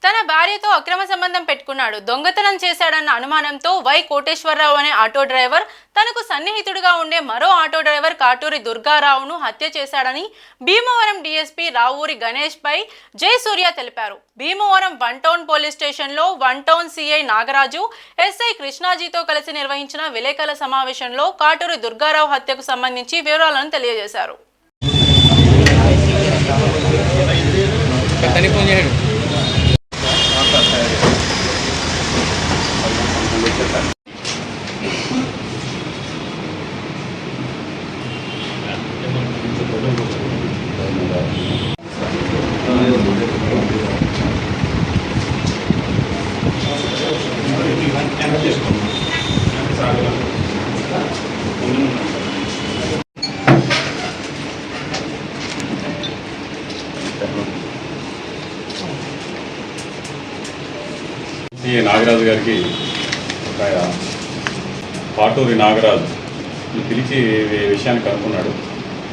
తన భార్యతో అక్రమ సంబంధం పెట్టుకున్నాడు. దొంగతనం చేశాడన్న అనుమానంతో వై కోటేశ్వరరావు అనే ఆటో డ్రైవర్ తనకు సన్నిహితుడిగా ఉండే మరో ఆటో డ్రైవర్ కాటూరి దుర్గారావును హత్య చేశాడని భీమవరం డీఎస్పీ రావూరి గణేష్ పై జయసూర్య తెలిపారు. భీమవరం 1 టౌన్ పోలీస్ స్టేషన్లో 1 టౌన్ సిఐ నాగరాజు, ఎస్ఐ కృష్ణాజీతో కలిసి నిర్వహించిన విలేకరుల సమావేశంలో కాటూరి దుర్గారావు హత్యకు సంబంధించి వివరాలను తెలియజేశారు. నాగరాజు గారికి కాటూరి నాగరాజు పిలిచి విషయాన్ని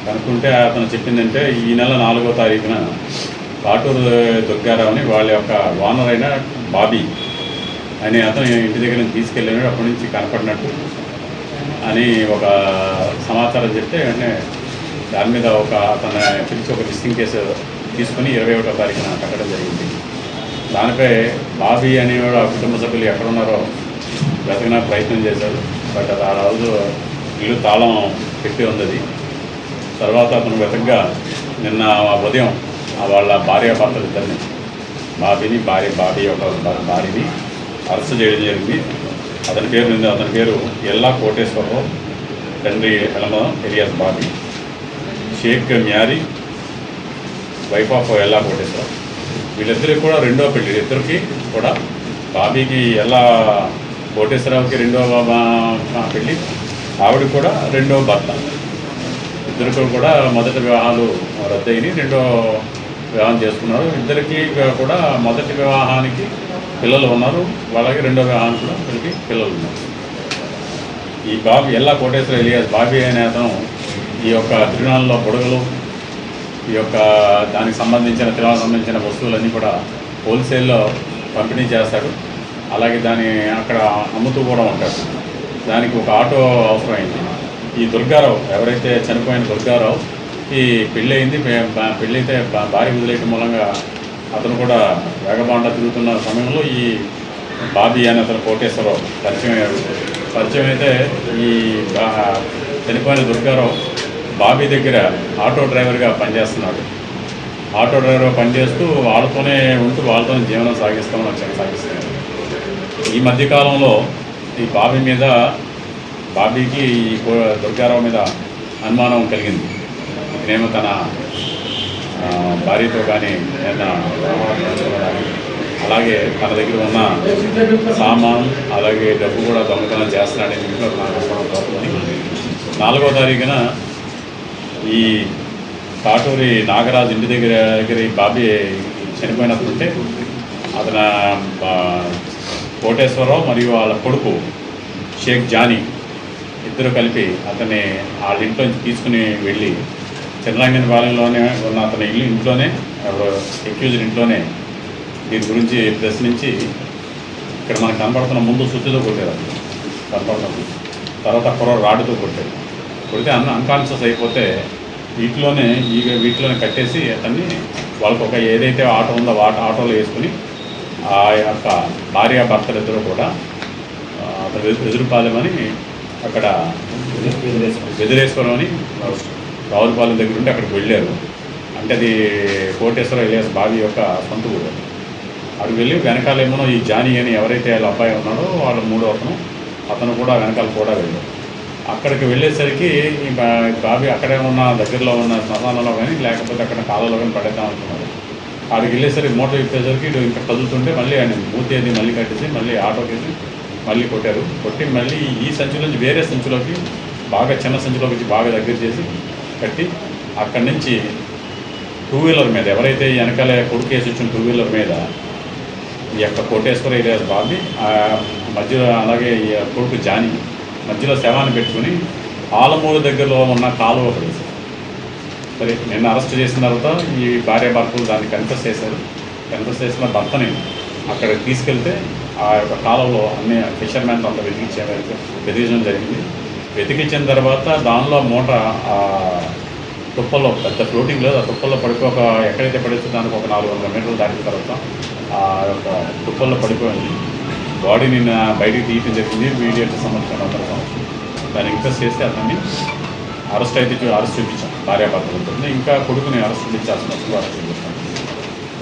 కనుక్కుంటే అతను చెప్పిందంటే ఈ నెల 4వ తారీఖున కాటూరు దుర్గారావుని వాళ్ళ యొక్క ఓనర్ అయిన బాబీ అని అతను ఇంటి దగ్గర నుంచి తీసుకెళ్ళినాడు. అప్పటి నుంచి కనపడినట్టు అని ఒక సమాచారం చెప్తే వెంటనే దాని మీద అతను పిలిచి ఒక మిస్సింగ్ కేసు తీసుకుని 21వ తారీఖున కట్టడం జరిగింది. దానిపై బాబీ అనేవాడు ఆ కుటుంబ సభ్యులు ఎక్కడున్నారో వెతకనా ప్రయత్నం చేశారు. బట్ అది ఆ రోజు ఇల్లు తాళం పెట్టి ఉంది. తర్వాత అతను వెతకగా నిన్న ఉదయం వాళ్ళ భార్యాభర్తలు ఇద్దరిని బాబీ భార్యని అరెస్ట్ చేయడం జరిగింది. అతని పేరు ఎల్లా కోటేశ్వరరావు, తండ్రి alias Bobby, Shaik Mary, wife of Ella Koteswararao. వీళ్ళిద్దరికి కూడా రెండో పెళ్లి. ఇద్దరికి కూడా బాబీకి ఎల్లా కోటేశ్వరరావుకి రెండవ పెళ్ళి, ఆవిడ కూడా రెండవ భర్త. ఇద్దరికి కూడా మొదటి వివాహాలు రద్దయినాయి, రెండో వివాహం చేసుకున్నారు. ఇద్దరికి కూడా మొదటి వివాహానికి పిల్లలు ఉన్నారు, వాళ్ళకి రెండో వివాహానికి కూడా ఇద్దరికి పిల్లలు ఉన్నారు. ఈ బాబీ ఎల్లా కోటేశ్వర ఎలియాస్ బాబీ అనే అతను ఈ యొక్క తిరునాళ్ళలో బుడగలు, ఈ యొక్క దానికి సంబంధించిన వస్తువులన్నీ కూడా హోల్సేల్లో పంపిణీ చేస్తాడు. అలాగే దాన్ని అక్కడ అమ్ముతూ కూడా ఉంటాడు. దానికి ఒక ఆటో అవసరమైంది. ఈ దుర్గారావు ఎవరైతే చనిపోయిన దుర్గారావు ఈ పెళ్ళి అయింది. పెళ్ళి అయితే భార్య వదిలేయటం మూలంగా అతను కూడా వేగబాండ తిరుగుతున్న సమయంలో ఈ బాబీ అని అతను కోటేశ్వరరావు పరిచయం అయితే ఈ చనిపోయిన దుర్గారావు బాబీ దగ్గర ఆటో డ్రైవర్గా పనిచేస్తున్నాడు. ఆటో డ్రైవర్గా పనిచేస్తూ వాళ్ళతోనే ఉంటూ వాళ్ళతోనే జీవనం సాగిస్తున్నాడు. ఈ మధ్యకాలంలో ఈ బాబీకి ఈ దుర్గారావు మీద అనుమానం కలిగింది. నేనేమో తన భార్యతో కానీ అలాగే తన దగ్గర ఉన్న సామాన్ అలాగే డబ్బు కూడా దొంగతనం చేస్తున్నాడని ఇంట్లో తోడుకొని 4వ తారీఖున ఈ కాటూరి నాగరాజు ఇంటి దగ్గర ఈ బాబీ చనిపోయినట్టుంటే అతను కోటేశ్వరరావు మరియు వాళ్ళ కొడుకు షేక్ జానీ ఇద్దరు కలిపి అతన్ని వాళ్ళ ఇంట్లోంచి తీసుకుని వెళ్ళి చిన్నరంగనపాలెంలోనే ఉన్న అతని ఇంట్లోనే ఎక్యూజ్డ్ ఇంట్లోనే దీని గురించి ప్రశ్నించి ఇక్కడ మనకు కనపడుతున్న ముందు సుత్తితో కొట్టారు. కనపడుతుంది. తర్వాత రాడుతో కొడితే అన్కాన్షియస్ అయిపోతే వీటిలోనే కట్టేసి అతన్ని వాళ్ళకు ఒక ఏదైతే ఆటో ఉందో ఆటోలో వేసుకుని ఆ యొక్క భార్యాభర్తలు ఇద్దరు కూడా ఎదురుపాలెమని అక్కడ బెదిరేశ్వరం అని రావులపాలెం దగ్గర ఉండి అక్కడికి వెళ్ళారు. అంటే అది కోటేశ్వర ఎలియాస్ బాబీ యొక్క సొంత ఊరు. అక్కడికి వెళ్ళి వెనకాలేమో ఈ జానీ అని ఎవరైతే వాళ్ళ అబ్బాయి ఉన్నాడో వాళ్ళ మూడో అతను కూడా వెనకాల కూడా వెళ్ళారు. అక్కడికి వెళ్ళేసరికి ఈ బాబీ అక్కడే ఉన్న దగ్గరలో ఉన్న శ్మశానంలో కానీ లేకపోతే అక్కడ కాలంలో కానీ పడేద్దాం అనుకున్నారు. అక్కడికి వెళ్ళేసరికి మోటార్ ఇప్పేసరికి ఇంకా కదులుతుంటే మళ్ళీ ఆయన మూతి అది మళ్ళీ కట్టేసి మళ్ళీ ఆటోకేసి మళ్ళీ కొట్టి మళ్ళీ ఈ సంచిలోంచి వేరే సంచిలోకి బాగా చిన్న సంచిలోకి బాగా దగ్గర చేసి కట్టి అక్కడి నుంచి 2 వీలర్ మీద ఎవరైతే వెనకాల కొడుకు వేసి వచ్చిన 2 వీలర్ మీద ఈ యొక్క కోటేశ్వర ఎలియాస్ బాబీ మధ్యలో అలాగే ఈ కొడుకు జానీ మధ్యలో శవాన్ని పెట్టుకుని ఆలమూరు దగ్గరలో ఉన్న కాలువ పడేశారు. సరే నిన్న అరెస్ట్ చేసిన తర్వాత ఈ భార్యాభర్తలు దాన్ని కన్ఫెస్ చేశారు. కన్ఫెస్ చేసిన భర్తని అక్కడికి తీసుకెళ్తే ఆ యొక్క కాలంలో అన్ని ఫిషర్మెన్ అంతా వెతికించడం జరిగింది. వెతికించిన తర్వాత దానిలో మూట తుప్పల్లో పెద్ద ఫ్లోటింగ్ లేదు, ఆ తుప్పల్లో పడిపోక ఎక్కడైతే పడితే దానికి ఒక 400 మీటర్లు దాటిన తర్వాత ఆ యొక్క తుప్పల్లో పడిపోయింది. బాడీని బయటికి తీయటం జరిగింది. మీడియాకి సంబంధించిన అందరూ దాన్ని ఇంక్వెస్ట్ చేస్తే అతన్ని అరెస్ట్ చూపించాం. భార్యాభర్తలు ఉంటుంది. ఇంకా కొడుకుని అరెస్ట్ చేయాల్సిన అరెస్ట్ చూపించాం.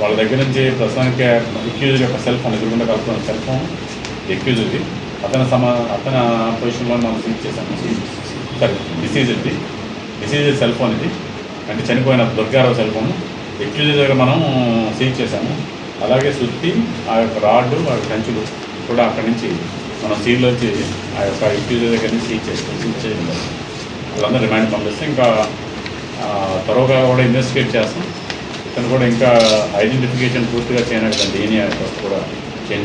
వాళ్ళ దగ్గర నుంచి ప్రస్తుతానికి ఎక్యూజ్డ్ యొక్క సెల్ ఫోన్ ఎదురుకుండా కలుపుతున్న సెల్ ఫోన్ ఎక్యూజ్డ్ది అతని పొజిషన్లో మనం సీజ్ చేశాము. సరే డిసీజ్డ్ సెల్ ఫోన్ ఇది, అంటే చనిపోయిన దుర్గారావు సెల్ ఫోన్ ఎక్యూజ్డ్ దగ్గర మనం సీజ్ చేశాము. అలాగే సుత్తి ఆ యొక్క రాడ్డు ఆ కంచులు కూడా అక్కడి నుంచి మనం సీల్లోంచి ఆ యొక్క ఎక్యూజ్డ్ దగ్గర నుంచి సీజ్ చేయడం వాళ్ళందరూ రిమాండ్ పంపిస్తే ఇంకా త్వరగా కూడా ఇన్వెస్టిగేట్ చేస్తాం. ఇతను కూడా ఇంకా ఐడెంటిఫికేషన్ పూర్తిగా చేయడానికి DNA కూడా